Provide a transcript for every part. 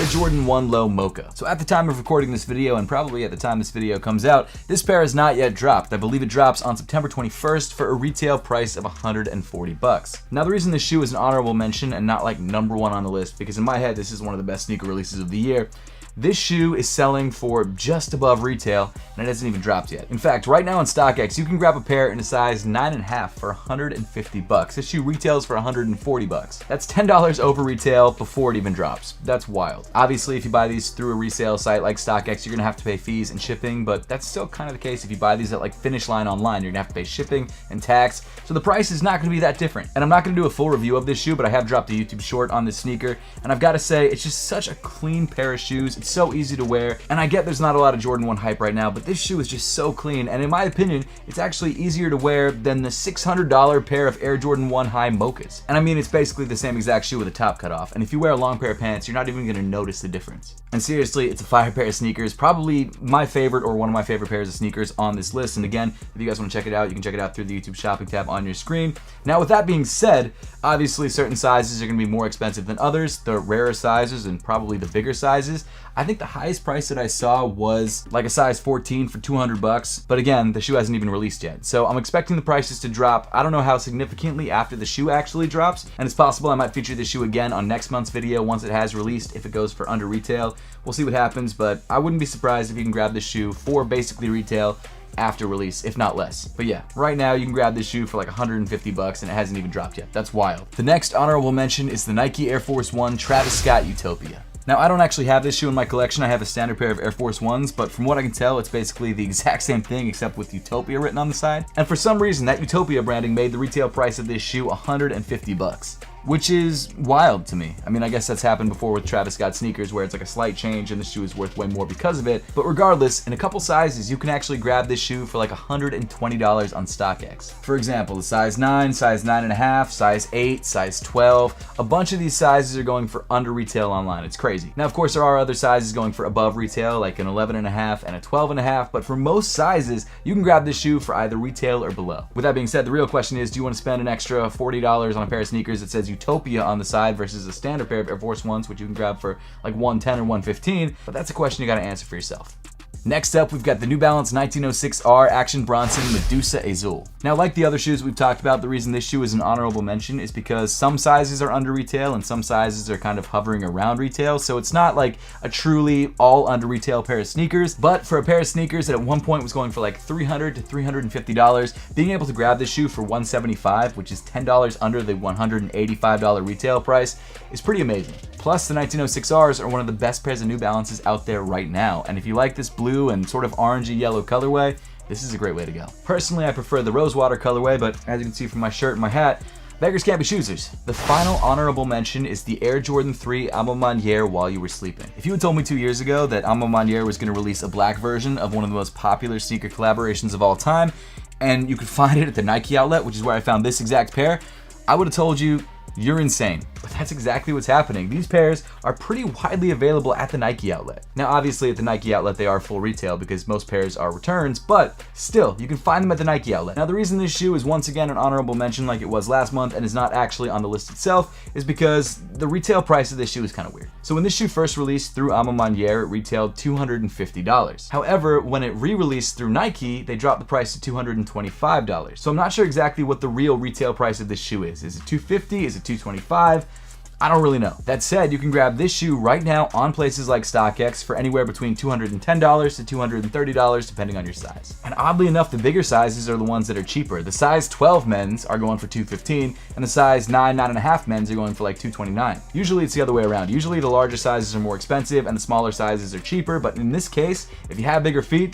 Air Jordan 1 Low Mocha. So at the time of recording this video, and probably at the time this video comes out, this pair has not yet dropped. I believe it drops on September 21st for a retail price of $140. Now the reason this shoe is an honorable mention and not like #1 on the list, because in my head this is one of the best sneaker releases of the year. This shoe is selling for just above retail, and it hasn't even dropped yet. In fact, right now on StockX, you can grab a pair in a size 9.5 for $150. This shoe retails for $140. That's $10 over retail before it even drops. That's wild. Obviously, if you buy these through a resale site like StockX, you're gonna have to pay fees and shipping, but that's still kind of the case if you buy these at like Finish Line online. You're gonna have to pay shipping and tax, so the price is not gonna be that different. And I'm not gonna do a full review of this shoe, but I have dropped a YouTube short on this sneaker, and I've gotta say, it's just such a clean pair of shoes. It's so easy to wear, and I get there's not a lot of Jordan 1 hype right now, but this shoe is just so clean, and in my opinion, it's actually easier to wear than the $600 pair of Air Jordan 1 High Mochas. And I mean, it's basically the same exact shoe with a top cut off, and if you wear a long pair of pants, you're not even gonna notice the difference. And seriously, it's a fire pair of sneakers, probably my favorite or one of my favorite pairs of sneakers on this list. And again, if you guys want to check it out, you can check it out through the YouTube shopping tab on your screen. Now with that being said, obviously certain sizes are gonna be more expensive than others, the rarer sizes and probably the bigger sizes. I think the highest price that I saw was like a size 14 for $200, but again, the shoe hasn't even released yet. So I'm expecting the prices to drop. I don't know how significantly after the shoe actually drops, and it's possible I might feature this shoe again on next month's video once it has released if it goes for under retail. We'll see what happens, but I wouldn't be surprised if you can grab this shoe for basically retail after release, if not less. But yeah, right now you can grab this shoe for like $150 and it hasn't even dropped yet. That's wild. The next honorable mention is the Nike Air Force 1 Travis Scott Utopia. Now, I don't actually have this shoe in my collection. I have a standard pair of Air Force 1s, but from what I can tell, it's basically the exact same thing except with Utopia written on the side. And for some reason, that Utopia branding made the retail price of this shoe $150. Which is wild to me. I mean, I guess that's happened before with Travis Scott sneakers where it's like a slight change and the shoe is worth way more because of it. But regardless, in a couple sizes, you can actually grab this shoe for like $120 on StockX. For example, the size 9, size 9.5, size 8, size 12. A bunch of these sizes are going for under retail online. It's crazy. Now, of course, there are other sizes going for above retail, like an 11.5 and a 12.5, but for most sizes, you can grab this shoe for either retail or below. With that being said, the real question is, do you want to spend an extra $40 on a pair of sneakers that says Utopia on the side versus a standard pair of Air Force 1s, which you can grab for like $110 or $115, but that's a question you gotta answer for yourself. Next up, we've got the New Balance 1906R Action Bronson Medusa Azul. Now, like the other shoes we've talked about, the reason this shoe is an honorable mention is because some sizes are under retail and some sizes are kind of hovering around retail, so it's not like a truly all under retail pair of sneakers, but for a pair of sneakers that at one point was going for like $300 to $350, being able to grab this shoe for $175, which is $10 under the $185 retail price, is pretty amazing. Plus, the 1906Rs are one of the best pairs of New Balances out there right now, and if you like this blue and sort of orangey yellow colorway, this is a great way to go. Personally, I prefer the Rosewater colorway, but as you can see from my shirt and my hat, beggars can't be choosers. The final honorable mention is the Air Jordan 3 Alma Maniere While You Were Sleeping. If you had told me 2 years ago that Alma Maniere was going to release a black version of one of the most popular sneaker collaborations of all time, and you could find it at the Nike outlet, which is where I found this exact pair, I would have told you, you're insane. But that's exactly what's happening. These pairs are pretty widely available at the Nike outlet. Now, obviously at the Nike outlet, they are full retail because most pairs are returns, but still, you can find them at the Nike outlet. Now, the reason this shoe is once again an honorable mention like it was last month and is not actually on the list itself is because the retail price of this shoe is kind of weird. So when this shoe first released through Alma Maniere, it retailed $250. However, when it re-released through Nike, they dropped the price to $225. So I'm not sure exactly what the real retail price of this shoe is. Is it $250? Is it $225? I don't really know. That said, you can grab this shoe right now on places like StockX for anywhere between $210 to $230 depending on your size. And oddly enough, the bigger sizes are the ones that are cheaper. The size 12 men's are going for $215 and the size 9, 9.5 men's are going for like $229. Usually it's the other way around. Usually the larger sizes are more expensive and the smaller sizes are cheaper, but in this case, if you have bigger feet,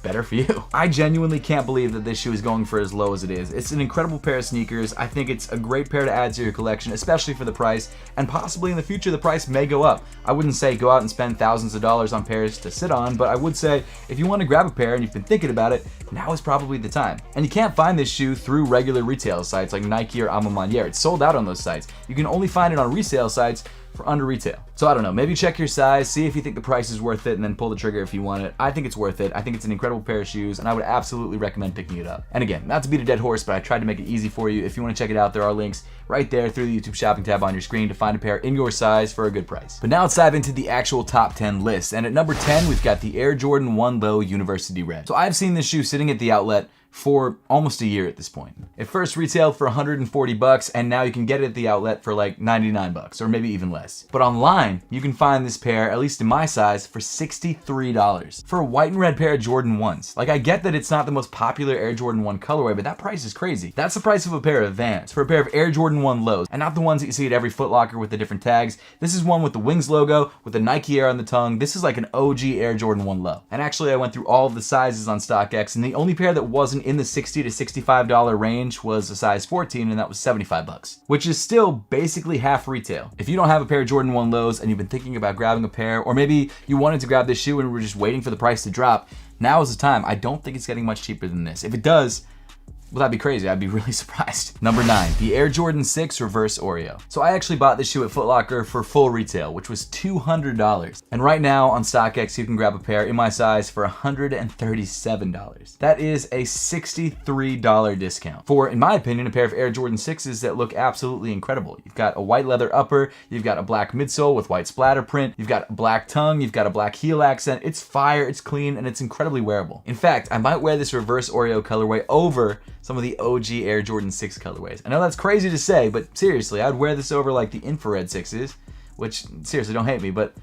better for you. I genuinely can't believe that this shoe is going for as low as it is. It's an incredible pair of sneakers. I think it's a great pair to add to your collection, especially for the price, and possibly in the future the price may go up. I wouldn't say go out and spend thousands of dollars on pairs to sit on, but I would say if you want to grab a pair and you've been thinking about it, now is probably the time. And you can't find this shoe through regular retail sites like Nike or Alma Maniere. It's sold out on those sites. You can only find it on resale sites for under retail. So I don't know, maybe check your size, see if you think the price is worth it, and then pull the trigger if you want it. I think it's worth it. I think it's an incredible pair of shoes, and I would absolutely recommend picking it up. And again, not to beat a dead horse, but I tried to make it easy for you. If you want to check it out, there are links right there through the YouTube shopping tab on your screen to find a pair in your size for a good price. But now let's dive into the actual top 10 list. And at number 10, we've got the Air Jordan 1 Low University Red. So I've seen this shoe sitting at the outlet for almost a year at this point. It first retailed for 140 bucks, and now you can get it at the outlet for like 99 bucks, or maybe even less. But online, you can find this pair, at least in my size, for $63 for a white and red pair of Jordan 1s. Like, I get that it's not the most popular Air Jordan 1 colorway, but that price is crazy. That's the price of a pair of Vans for a pair of Air Jordan 1 Lows, and not the ones that you see at every Foot Locker with the different tags. This is one with the Wings logo, with the Nike Air on the tongue. This is like an OG Air Jordan 1 Low. And actually, I went through all of the sizes on StockX, and the only pair that wasn't in the $60 to $65 range was a size 14, and that was 75 bucks, which is still basically half retail. If you don't have a pair of Jordan 1 Lows and you've been thinking about grabbing a pair, or maybe you wanted to grab this shoe and were just waiting for the price to drop, now is the time. I don't think it's getting much cheaper than this. If it does, well, that'd be crazy. I'd be really surprised. Number 9, the Air Jordan 6 Reverse Oreo. So I actually bought this shoe at Foot Locker for full retail, which was $200. And right now on StockX, you can grab a pair in my size for $137. That is a $63 discount for, in my opinion, a pair of Air Jordan 6s that look absolutely incredible. You've got a white leather upper, you've got a black midsole with white splatter print, you've got a black tongue, you've got a black heel accent. It's fire, it's clean, and it's incredibly wearable. In fact, I might wear this Reverse Oreo colorway over some of the OG Air Jordan 6 colorways. I know that's crazy to say, but seriously, I'd wear this over like the infrared 6s, which, seriously, don't hate me, but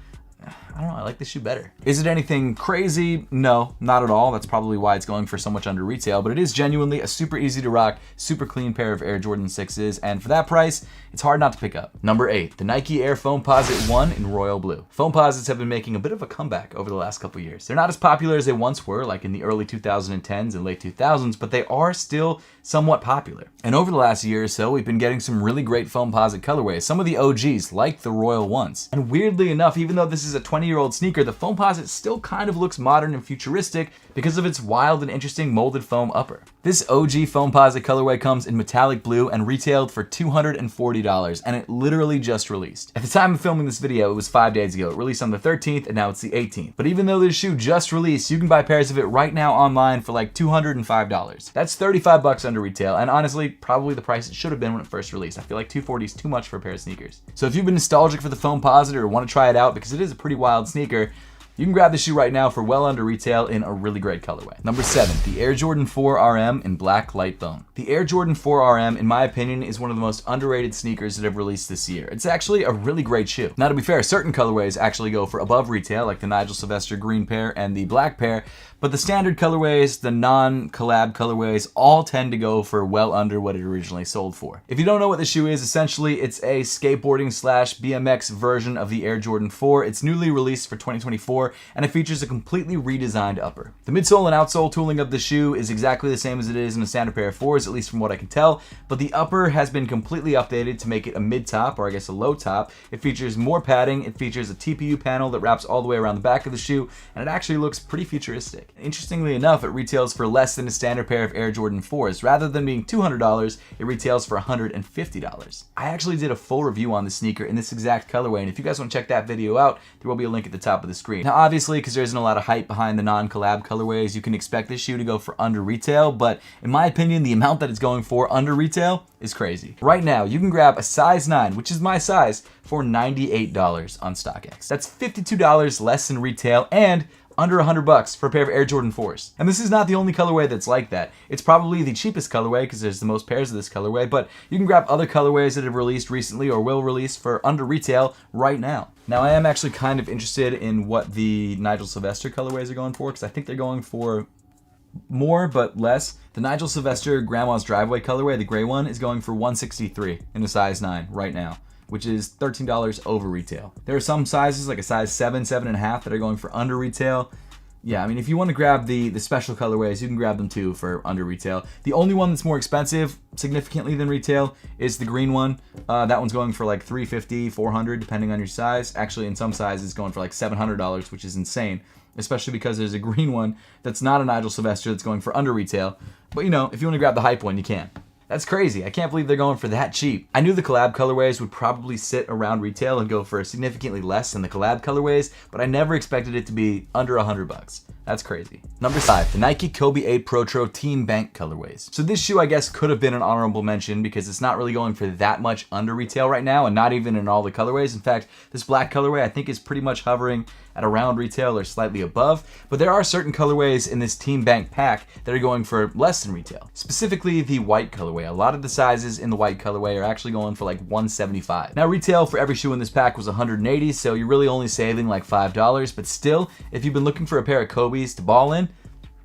I don't know, I like this shoe better. Is it anything crazy? No, not at all. That's probably why it's going for so much under retail, but it is genuinely a super easy to rock, super clean pair of Air Jordan 6s, and for that price, it's hard not to pick up. Number 8, the Nike Air Foamposite 1 in royal blue. Foamposites have been making a bit of a comeback over the last couple years. They're not as popular as they once were, like in the early 2010s and late 2000s, but they are still somewhat popular. And over the last year or so, we've been getting some really great Foamposite colorways, some of the OGs, like the royal ones. And weirdly enough, even though this is a 20-year-old sneaker, the Foamposite still kind of looks modern and futuristic because of its wild and interesting molded foam upper. This OG Foamposite colorway comes in metallic blue and retailed for $240, and it literally just released. At the time of filming this video, it was 5 days ago. It released on the 13th, and now it's the 18th. But even though this shoe just released, you can buy pairs of it right now online for like $205. That's 35 bucks under retail, and honestly, probably the price it should have been when it first released. I feel like $240 is too much for a pair of sneakers. So if you've been nostalgic for the Foamposite or want to try it out, because it is a pretty wild sneaker, you can grab this shoe right now for well under retail in a really great colorway. Number 7, the Air Jordan 4 RM in black light bone. The Air Jordan 4 RM, in my opinion, is one of the most underrated sneakers that have released this year. It's actually a really great shoe. Now, to be fair, certain colorways actually go for above retail, like the Nigel Sylvester green pair and the black pair, but the standard colorways, the non-collab colorways, all tend to go for well under what it originally sold for. If you don't know what the shoe is, essentially it's a skateboarding / BMX version of the Air Jordan 4. It's newly released for 2024, and it features a completely redesigned upper. The midsole and outsole tooling of the shoe is exactly the same as it is in a standard pair of 4s, at least from what I can tell, but the upper has been completely updated to make it a mid-top, or I guess a low top. It features more padding, it features a TPU panel that wraps all the way around the back of the shoe, and it actually looks pretty futuristic. Interestingly enough, it retails for less than a standard pair of Air Jordan 4s. Rather than being $200, it retails for $150. I actually did a full review on the sneaker in this exact colorway, and if you guys want to check that video out, there will be a link at the top of the screen. Now, obviously, because there isn't a lot of hype behind the non-collab colorways, you can expect this shoe to go for under retail, but in my opinion, the amount that it's going for under retail is crazy. Right now, you can grab a size 9, which is my size, for $98 on StockX. That's $52 less than retail, and under $100 for a pair of Air Jordan 4s. And this is not the only colorway that's like that. It's probably the cheapest colorway because there's the most pairs of this colorway, but you can grab other colorways that have released recently or will release for under retail right now. Now, I am actually kind of interested in what the Nigel Sylvester colorways are going for, because I think they're going for more but less. The Nigel Sylvester Grandma's Driveway colorway, the gray one, is going for $163 in a size 9 right now, which is $13 over retail. There are some sizes, like a size 7, 7.5, that are going for under retail. Yeah, I mean, if you want to grab the special colorways, you can grab them too for under retail. The only one that's more expensive, significantly than retail, is the green one. That one's going for like $350, $400, depending on your size. Actually, in some sizes, it's going for like $700, which is insane, especially because there's a green one that's not a Nigel Sylvester that's going for under retail. But, you know, if you want to grab the hype one, you can. That's crazy. I can't believe they're going for that cheap. I knew the collab colorways would probably sit around retail and go for significantly less than the collab colorways, but I never expected it to be under $100. That's crazy. Number 5, the Nike Kobe 8 Protro Team Bank colorways. So this shoe, I guess, could have been an honorable mention because it's not really going for that much under retail right now, and not even in all the colorways. In fact, this black colorway I think is pretty much hovering at around retail or slightly above, but there are certain colorways in this Team Bank pack that are going for less than retail. Specifically the white colorway. A lot of the sizes in the white colorway are actually going for like $175. Now retail for every shoe in this pack was $180, so you're really only saving like $5, but still, if you've been looking for a pair of Kobe's to ball in,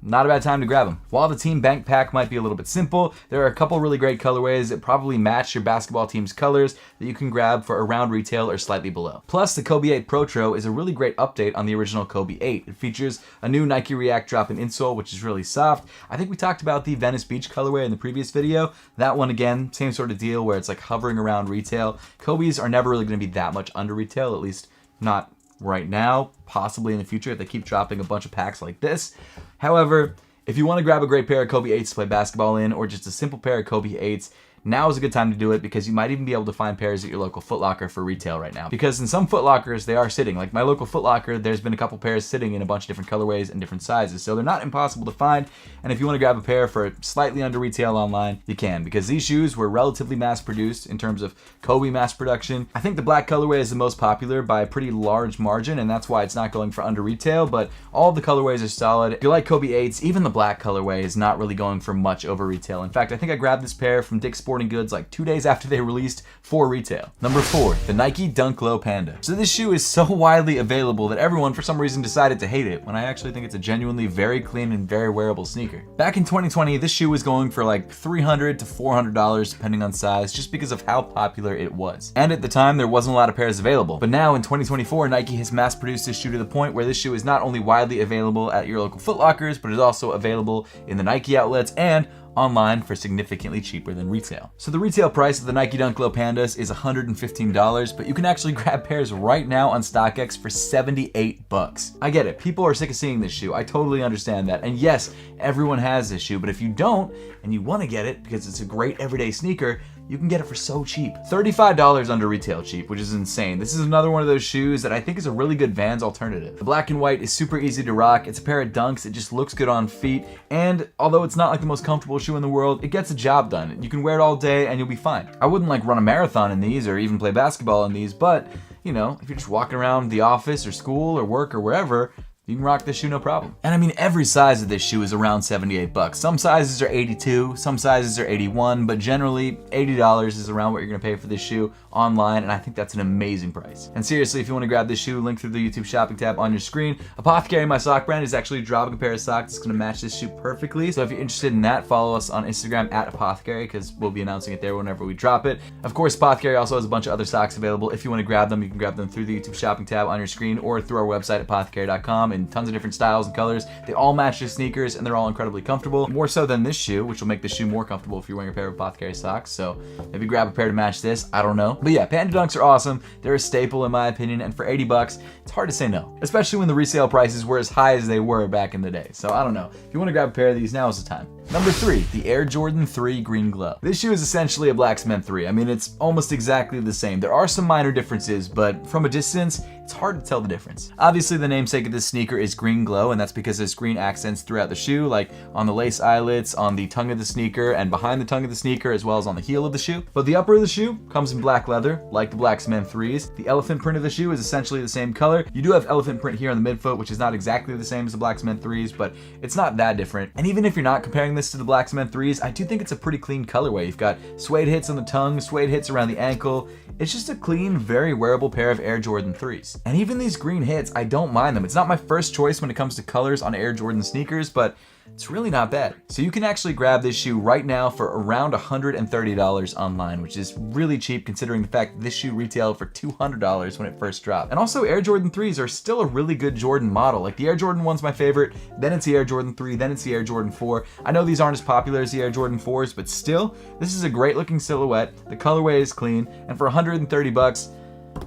not a bad time to grab them. While the Team Bank pack might be a little bit simple, there are a couple really great colorways that probably match your basketball team's colors that you can grab for around retail or slightly below. Plus, the Kobe 8 Protro is a really great update on the original Kobe 8. It features a new Nike React drop-in insole, which is really soft. I think we talked about the Venice Beach colorway in the previous video. That one, again, same sort of deal where it's like hovering around retail. Kobe's are never really going to be that much under retail, at least not right now, possibly in the future if they keep dropping a bunch of packs like this. However, if you want to grab a great pair of Kobe 8s to play basketball in, or just a simple pair of Kobe 8s, now is a good time to do it because you might even be able to find pairs at your local Foot Locker for retail right now. Because in some Foot Lockers, they are sitting. Like my local Foot Locker, there's been a couple pairs sitting in a bunch of different colorways and different sizes. So they're not impossible to find. And if you want to grab a pair for slightly under retail online, you can. Because these shoes were relatively mass produced in terms of Kobe mass production. I think the black colorway is the most popular by a pretty large margin, and that's why it's not going for under retail. But all of the colorways are solid. If you like Kobe 8s, even the black colorway is not really going for much over retail. In fact, I think I grabbed this pair from Dick's Sporting Goods like 2 days after they released for retail. Number 4, the Nike Dunk Low Panda. So this shoe is so widely available that everyone for some reason decided to hate it, when I actually think it's a genuinely very clean and very wearable sneaker. Back in 2020, this shoe was going for like $300 to $400 depending on size, just because of how popular it was. And at the time, there wasn't a lot of pairs available. But now in 2024, Nike has mass produced this shoe to the point where this shoe is not only widely available at your local Foot Lockers, but is also available in the Nike outlets and online for significantly cheaper than retail. So the retail price of the Nike Dunk Low Pandas is $115, but you can actually grab pairs right now on StockX for $78. I get it, people are sick of seeing this shoe. I totally understand that. And yes, everyone has this shoe, but if you don't and you want to get it because it's a great everyday sneaker, you can get it for so cheap. $35 under retail cheap, which is insane. This is another one of those shoes that I think is a really good Vans alternative. The black and white is super easy to rock. It's a pair of dunks. It just looks good on feet. And although it's not like the most comfortable shoe in the world, it gets the job done. You can wear it all day and you'll be fine. I wouldn't like run a marathon in these or even play basketball in these, but you know, if you're just walking around the office or school or work or wherever, you can rock this shoe no problem. And I mean, every size of this shoe is around $78. Some sizes are 82, some sizes are 81, but generally $80 is around what you're gonna pay for this shoe online, and I think that's an amazing price. And seriously, if you wanna grab this shoe, link through the YouTube shopping tab on your screen. Apothecary, my sock brand, is actually dropping a pair of socks that's gonna match this shoe perfectly. So if you're interested in that, follow us on Instagram at Apothecary, because we'll be announcing it there whenever we drop it. Of course, Apothecary also has a bunch of other socks available. If you wanna grab them, you can grab them through the YouTube shopping tab on your screen or through our website, apothecary.com. And tons of different styles and colors. They all match your sneakers and they're all incredibly comfortable. More so than this shoe, which will make the shoe more comfortable if you're wearing a pair of Apothecary socks. So maybe grab a pair to match this. I don't know. But yeah, Panda Dunks are awesome. They're a staple in my opinion. And for $80, it's hard to say no. Especially when the resale prices were as high as they were back in the day. So I don't know. If you want to grab a pair of these, now is the time. Number 3, the Air Jordan 3 Green Glow. This shoe is essentially a Black Cement 3. I mean, it's almost exactly the same. There are some minor differences, but from a distance, it's hard to tell the difference. Obviously, the namesake of this sneaker is Green Glow, and that's because there's green accents throughout the shoe, like on the lace eyelets, on the tongue of the sneaker, and behind the tongue of the sneaker, as well as on the heel of the shoe. But the upper of the shoe comes in black leather, like the Black Cement 3s. The elephant print of the shoe is essentially the same color. You do have elephant print here on the midfoot, which is not exactly the same as the Black Cement 3s, but it's not that different. And even if you're not comparing this to the Black Cement 3s, I do think it's a pretty clean colorway. You've got suede hits on the tongue, suede hits around the ankle. It's just a clean, very wearable pair of Air Jordan 3s. And even these green hits, I don't mind them. It's not my first choice when it comes to colors on Air Jordan sneakers, but it's really not bad. So you can actually grab this shoe right now for around $130 online, which is really cheap considering the fact that this shoe retailed for $200 when it first dropped. And also Air Jordan 3s are still a really good Jordan model. Like the Air Jordan 1's my favorite, then it's the Air Jordan 3, then it's the Air Jordan 4. I know these aren't as popular as the Air Jordan 4s, but still, this is a great looking silhouette. The colorway is clean, and for $130,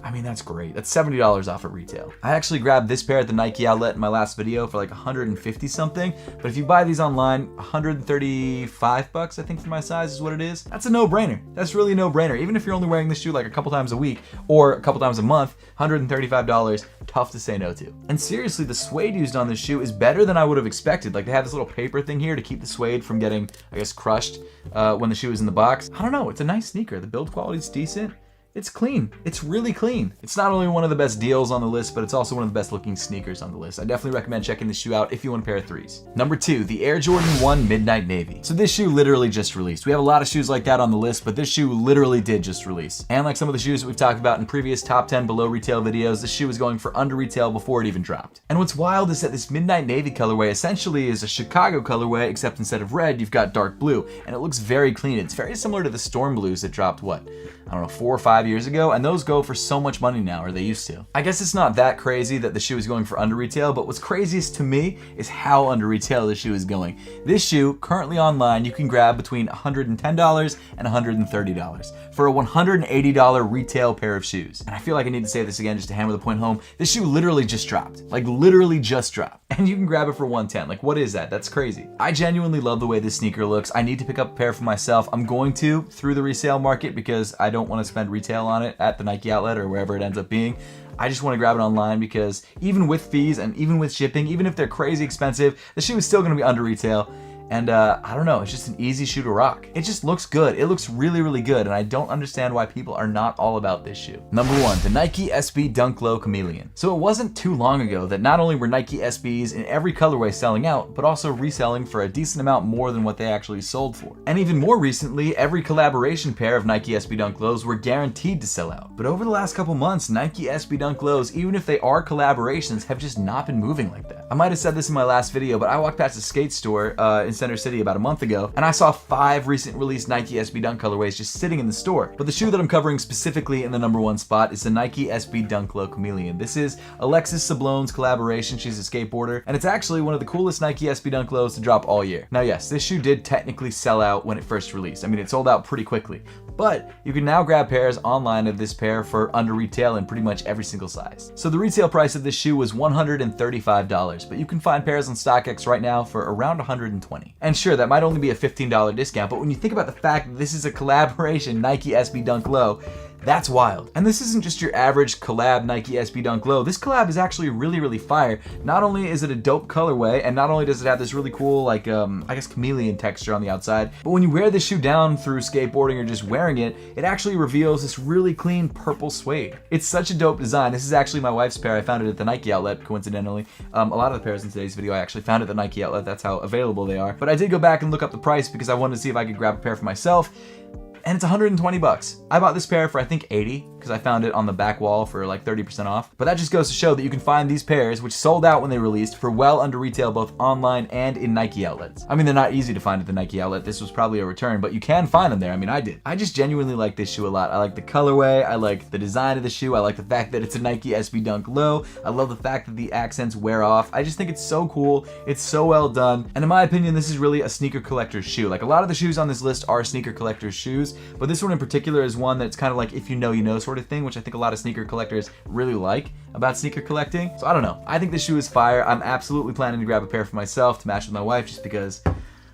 I mean, that's great. That's $70 off at retail. I actually grabbed this pair at the Nike outlet in my last video for like 150 something, but if you buy these online, 135 bucks, I think for my size is what it is. That's a no-brainer. That's really a no-brainer. Even if you're only wearing this shoe like a couple times a week or a couple times a month, $135, tough to say no to. And seriously, the suede used on this shoe is better than I would have expected. Like, they have this little paper thing here to keep the suede from getting, I guess, crushed when the shoe is in the box. I don't know, it's a nice sneaker. The build quality is decent. It's clean. It's really clean. It's not only one of the best deals on the list, but it's also one of the best looking sneakers on the list. I definitely recommend checking this shoe out if you want a pair of threes. Number 2, the Air Jordan 1 Midnight Navy. So this shoe literally just released. We have a lot of shoes like that on the list, but this shoe literally did just release. And like some of the shoes that we've talked about in previous top 10 below retail videos, this shoe was going for under retail before it even dropped. And what's wild is that this Midnight Navy colorway essentially is a Chicago colorway, except instead of red, you've got dark blue, and it looks very clean. It's very similar to the Storm Blues that dropped, what, I don't know, 4 or 5 years ago, and those go for so much money now, or they used to. I guess it's not that crazy that the shoe is going for under retail, but what's craziest to me is how under retail the shoe is going. This shoe, currently online, you can grab between $110 and $130 for a $180 retail pair of shoes. And I feel like I need to say this again just to hammer the point home. This shoe literally just dropped. Like, literally just dropped. And you can grab it for $110. Like, what is that? That's crazy. I genuinely love the way this sneaker looks. I need to pick up a pair for myself. I'm going to through the resale market because I don't want to spend retail on it at the Nike outlet or wherever it ends up being. I just want to grab it online because even with fees and even with shipping, even if they're crazy expensive, the shoe is still going to be under retail. And I don't know, it's just an easy shoe to rock. It just looks good. It looks really, really good, and I don't understand why people are not all about this shoe. Number 1, the Nike SB Dunk Low Chameleon. So it wasn't too long ago that not only were Nike SBs in every colorway selling out, but also reselling for a decent amount more than what they actually sold for. And even more recently, every collaboration pair of Nike SB Dunk Lows were guaranteed to sell out. But over the last couple months, Nike SB Dunk Lows, even if they are collaborations, have just not been moving like that. I might have said this in my last video, but I walked past a skate store in Center City about a month ago, and I saw 5 recent released Nike SB Dunk colorways just sitting in the store. But the shoe that I'm covering specifically in the number 1 spot is the Nike SB Dunk Low Chameleon. This is Alexis Sablone's collaboration. She's a skateboarder, and it's actually one of the coolest Nike SB Dunk Lows to drop all year. Now yes, this shoe did technically sell out when it first released. I mean, it sold out pretty quickly, but you can now grab pairs online of this pair for under retail in pretty much every single size. So the retail price of this shoe was $135, but you can find pairs on StockX right now for around $120. And sure, that might only be a $15 discount, but when you think about the fact that this is a collaboration Nike SB Dunk Low, that's wild. And this isn't just your average collab Nike SB Dunk Low. This collab is actually really, really fire. Not only is it a dope colorway, and not only does it have this really cool, like, I guess chameleon texture on the outside, but when you wear this shoe down through skateboarding or just wearing it, it actually reveals this really clean purple suede. It's such a dope design. This is actually my wife's pair. I found it at the Nike outlet, coincidentally. A lot of the pairs in today's video I actually found at the Nike outlet. That's how available they are. But I did go back and look up the price because I wanted to see if I could grab a pair for myself. And it's 120 bucks. I bought this pair for I think 80 because I found it on the back wall for like 30% off. But that just goes to show that you can find these pairs, which sold out when they released, for well under retail both online and in Nike outlets. I mean, they're not easy to find at the Nike outlet. This was probably a return, but you can find them there. I mean, I did. I just genuinely like this shoe a lot. I like the colorway. I like the design of the shoe. I like the fact that it's a Nike SB Dunk Low. I love the fact that the accents wear off. I just think it's so cool. It's so well done. And in my opinion, this is really a sneaker collector's shoe. Like, a lot of the shoes on this list are sneaker collector's shoes, but this one in particular is one that's kind of like if you know, you know sort of thing, which I think a lot of sneaker collectors really like about sneaker collecting. So I don't know. I think this shoe is fire. I'm absolutely planning to grab a pair for myself to match with my wife just because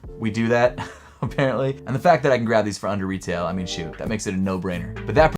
we do that, apparently. And the fact that I can grab these for under retail, I mean, shoot, that makes it a no-brainer. But that